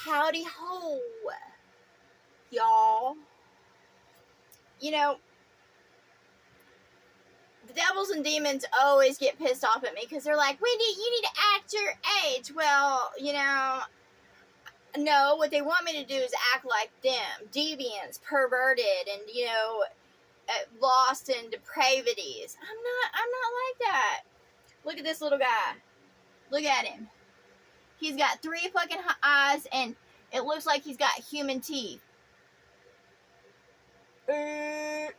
Howdy ho, y'all. You know, the devils and demons always get pissed off at me because they're like, you need to act your age. Well, no, what they want me to do is act like them. Deviants, perverted, and, lost in depravities. I'm not like that. Look at this little guy. Look at him. He's got 3 fucking eyes, and it looks like he's got human teeth. That's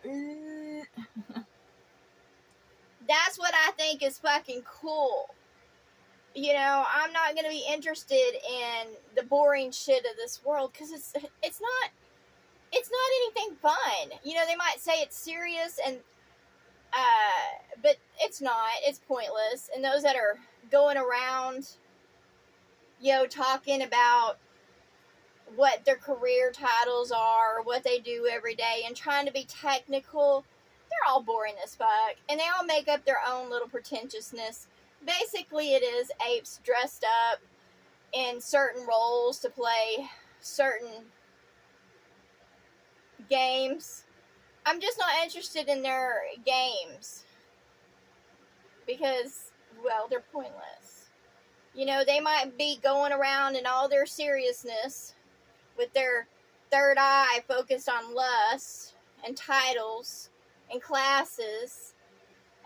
what I think is fucking cool. I'm not gonna be interested in the boring shit of this world because it's not anything fun. They might say it's serious and but it's not. It's pointless. And those that are going around, talking about what their career titles are, what they do every day, and trying to be technical, they're all boring as fuck. And they all make up their own little pretentiousness. Basically, it is apes dressed up in certain roles to play certain games. I'm just not interested in their games because, well, they're pointless. They might be going around in all their seriousness with their third eye focused on lust and titles and classes,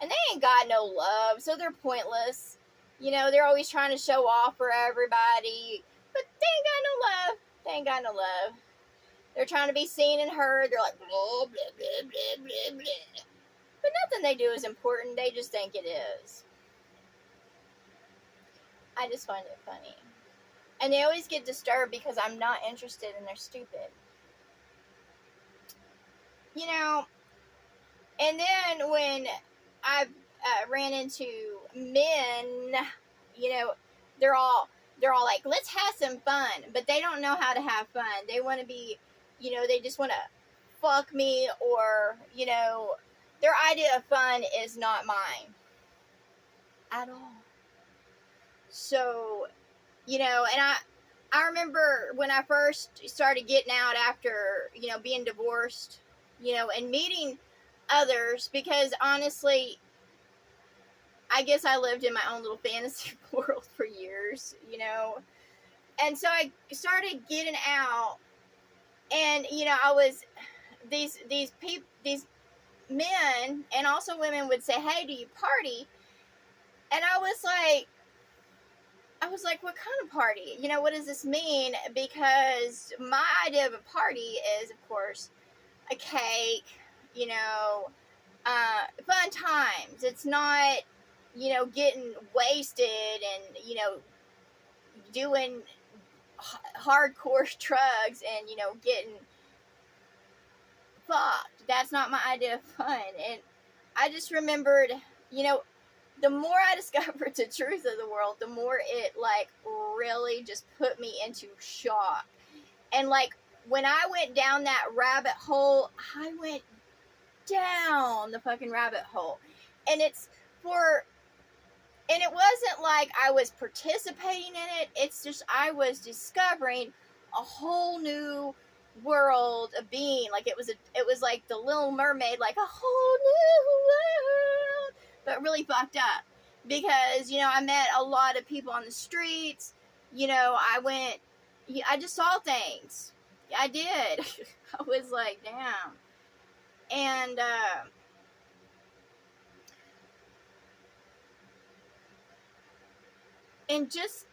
and they ain't got no love, so they're pointless. They're always trying to show off for everybody, but they ain't got no love. They ain't got no love. They're trying to be seen and heard. They're like, blah, blah, blah, blah, blah, blah. But nothing they do is important. They just think it is. I just find it funny. And they always get disturbed because I'm not interested and they're stupid. And then when I ran into men, they're all like, let's have some fun. But they don't know how to have fun. They want to be, they just want to fuck me, or, their idea of fun is not mine at all. So, and I remember when I first started getting out after, being divorced, and meeting others, because honestly, I guess I lived in my own little fantasy world for years, and so I started getting out, and, I was, these men, and also women would say, hey, do you party? And I was like, what kind of party? What does this mean? Because my idea of a party is, of course, a cake, fun times. It's not, getting wasted and, doing hardcore drugs and, getting fucked. That's not my idea of fun. And I just remembered, the more I discovered the truth of the world, the more it, really just put me into shock. And, when I went down that rabbit hole, I went down the fucking rabbit hole. And it wasn't like I was participating in it. It's just I was discovering a whole new world of being. Like, it was like the Little Mermaid, like a whole new world, but really fucked up. Because, I met a lot of people on the streets. I just saw things. I did. I was like, damn. And just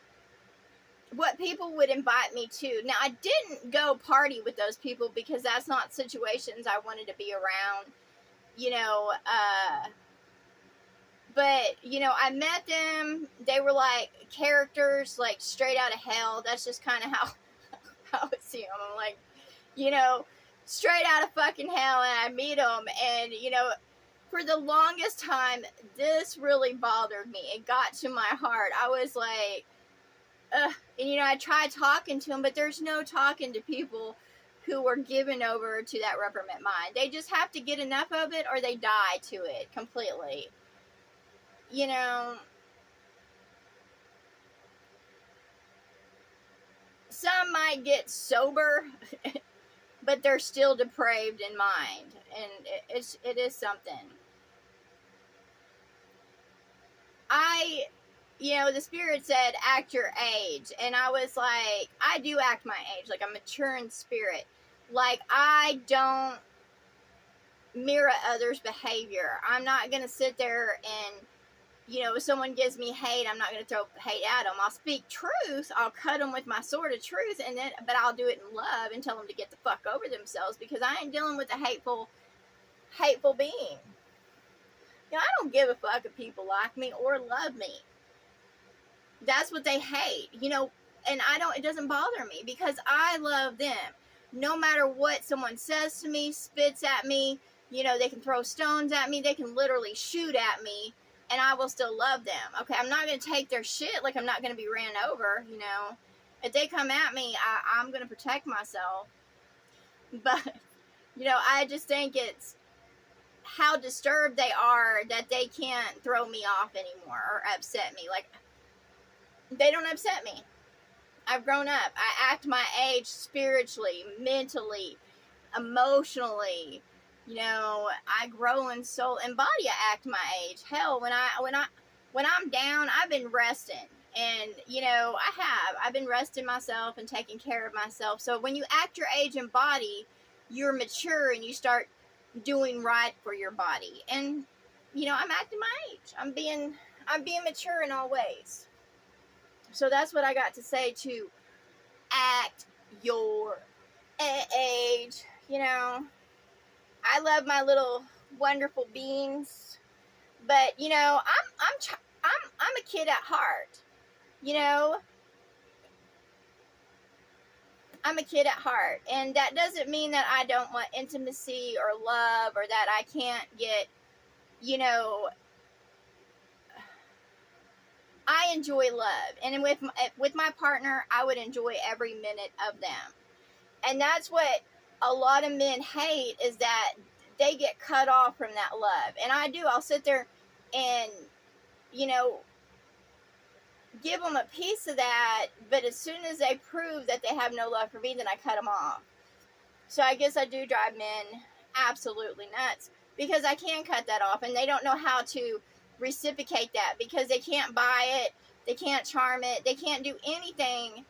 what people would invite me to. Now, I didn't go party with those people because that's not situations I wanted to be around, but, I met them. They were like characters, like straight out of hell. That's just kind of how I would see them. I'm like, straight out of fucking hell, and I meet them, and, for the longest time, this really bothered me. It got to my heart. I was like, ugh. And, I tried talking to them, but there's no talking to people who were given over to that reprobate mind. They just have to get enough of it, or they die to it completely. some might get sober, but they're still depraved in mind, and it is something. The Spirit said, act your age. And I was like, I do act my age. Like, I'm mature in spirit. Like, I don't mirror others' behavior. I'm not going to sit there and, if someone gives me hate, I'm not going to throw hate at them. I'll speak truth. I'll cut them with my sword of truth, but I'll do it in love and tell them to get the fuck over themselves, because I ain't dealing with a hateful being. I don't give a fuck if people like me or love me. That's what they hate, and it doesn't bother me, because I love them. No matter what someone says to me, spits at me, they can throw stones at me, they can literally shoot at me, and I will still love them. Okay, I'm not going to take their shit, like I'm not going to be ran over, If they come at me, I'm going to protect myself. But, I just think it's how disturbed they are that they can't throw me off anymore or upset me. Like, they don't upset me. I've grown up. I act my age spiritually, mentally, emotionally. I grow in soul and body. I act my age. Hell, when I'm down, I've been resting. And, I've been resting myself and taking care of myself. So when you act your age and body, you're mature and you start doing right for your body. And, I'm acting my age. I'm being mature in all ways. So that's what I got to say to act your age. I love my little wonderful beings, but I'm a kid at heart. I'm a kid at heart, and that doesn't mean that I don't want intimacy or love, or that I can't get, I enjoy love, and with my partner, I would enjoy every minute of them. And that's what a lot of men hate, is that they get cut off from that love. And I'll sit there and, give them a piece of that, but as soon as they prove that they have no love for me, then I cut them off. So I guess I do drive men absolutely nuts, because I can cut that off, and they don't know how to reciprocate that, because they can't buy it, they can't charm it, they can't do anything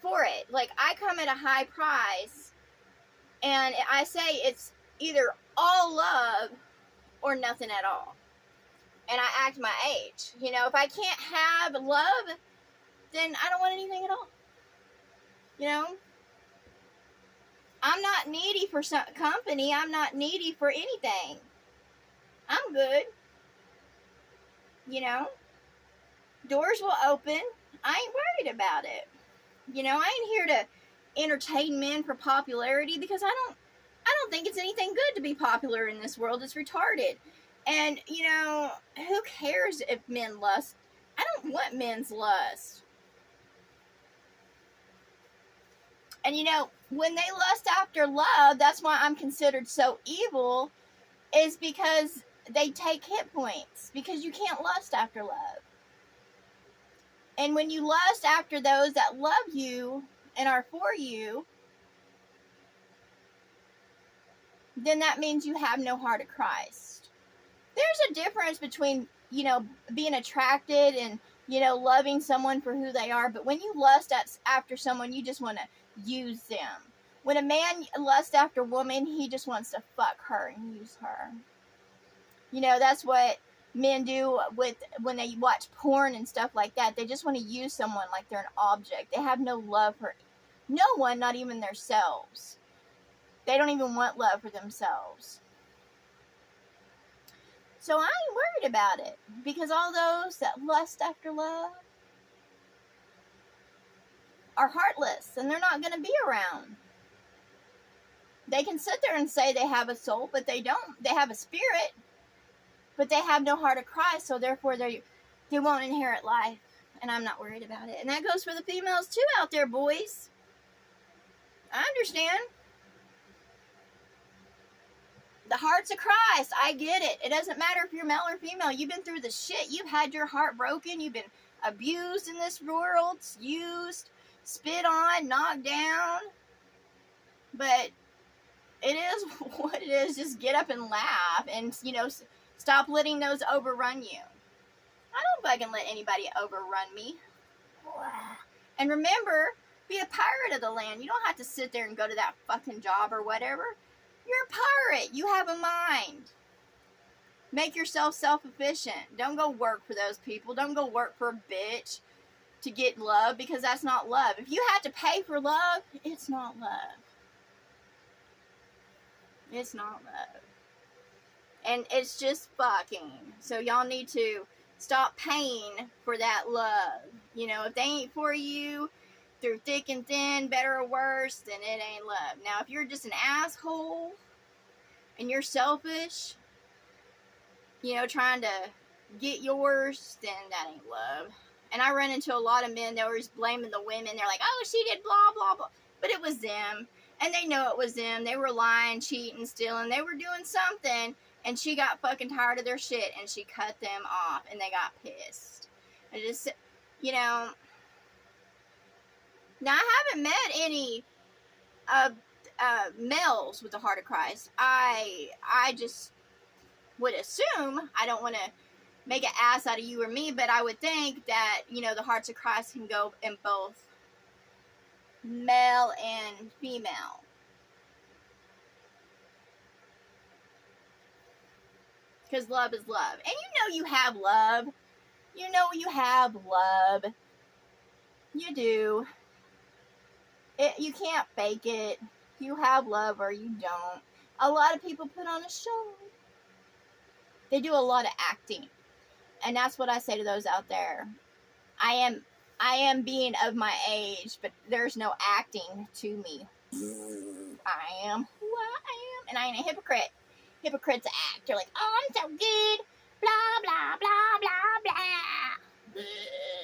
for it. Like, I come at a high price, and I say it's either all love or nothing at all. And I act my age. If I can't have love, then I don't want anything at all. I'm not needy for some company. I'm not needy for anything. I'm good. Doors will open. I ain't worried about it. I ain't here to entertain men for popularity, because I don't think it's anything good to be popular in this world. It's retarded. And, who cares if men lust? I don't want men's lust. And, when they lust after love, that's why I'm considered so evil, is because they take hit points, because you can't lust after love. And when you lust after those that love you and are for you, then that means you have no heart of Christ. There's a difference between, being attracted and, loving someone for who they are. But when you lust after someone, you just want to use them. When a man lusts after a woman, he just wants to fuck her and use her. That's what men do when they watch porn and stuff like that. They just want to use someone like they're an object. They have no love for no one, not even themselves. They don't even want love for themselves. So I ain't worried about it, because all those that lust after love are heartless, and they're not going to be around. They can sit there and say they have a soul, but they don't. They have a spirit, but they have no heart of Christ, so therefore they won't inherit life, and I'm not worried about it. And that goes for the females too out there, boys. I understand. The heart's of Christ. I get it. It doesn't matter if you're male or female. You've been through the shit. You've had your heart broken. You've been abused in this world. Used. spit on, knock down. But it is what it is. Just get up and laugh, and stop letting those overrun you. I don't fucking let anybody overrun me. And remember, be a pirate of the land. You don't have to sit there and go to that fucking job or whatever. You're a pirate. You have a mind. Make yourself self-efficient. Don't go work for those people. Don't go work for a bitch to get love, because that's not love. If you have to pay for love, it's not love. It's not love. And it's just fucking. So y'all need to stop paying for that love. If they ain't for you through thick and thin, better or worse, then it ain't love. Now, if you're just an asshole and you're selfish, trying to get yours, then that ain't love. And I run into a lot of men that were just blaming the women. They're like, oh, she did blah, blah, blah. But it was them. And they know it was them. They were lying, cheating, stealing. They were doing something. And she got fucking tired of their shit. And she cut them off. And they got pissed. And just, Now, I haven't met any males with the heart of Christ. I just would assume, I don't want to make an ass out of you or me, but I would think that, the hearts of Christ can go in both male and female. Because love is love. And you have love. You have love. You do. You can't fake it. You have love or you don't. A lot of people put on a show. They do a lot of acting. And that's what I say to those out there. I am being of my age, but there's no acting to me. I am who I am. And I ain't a hypocrite. Hypocrites act. They're like, oh, I'm so good. Blah, blah, blah, blah, blah. Bleh.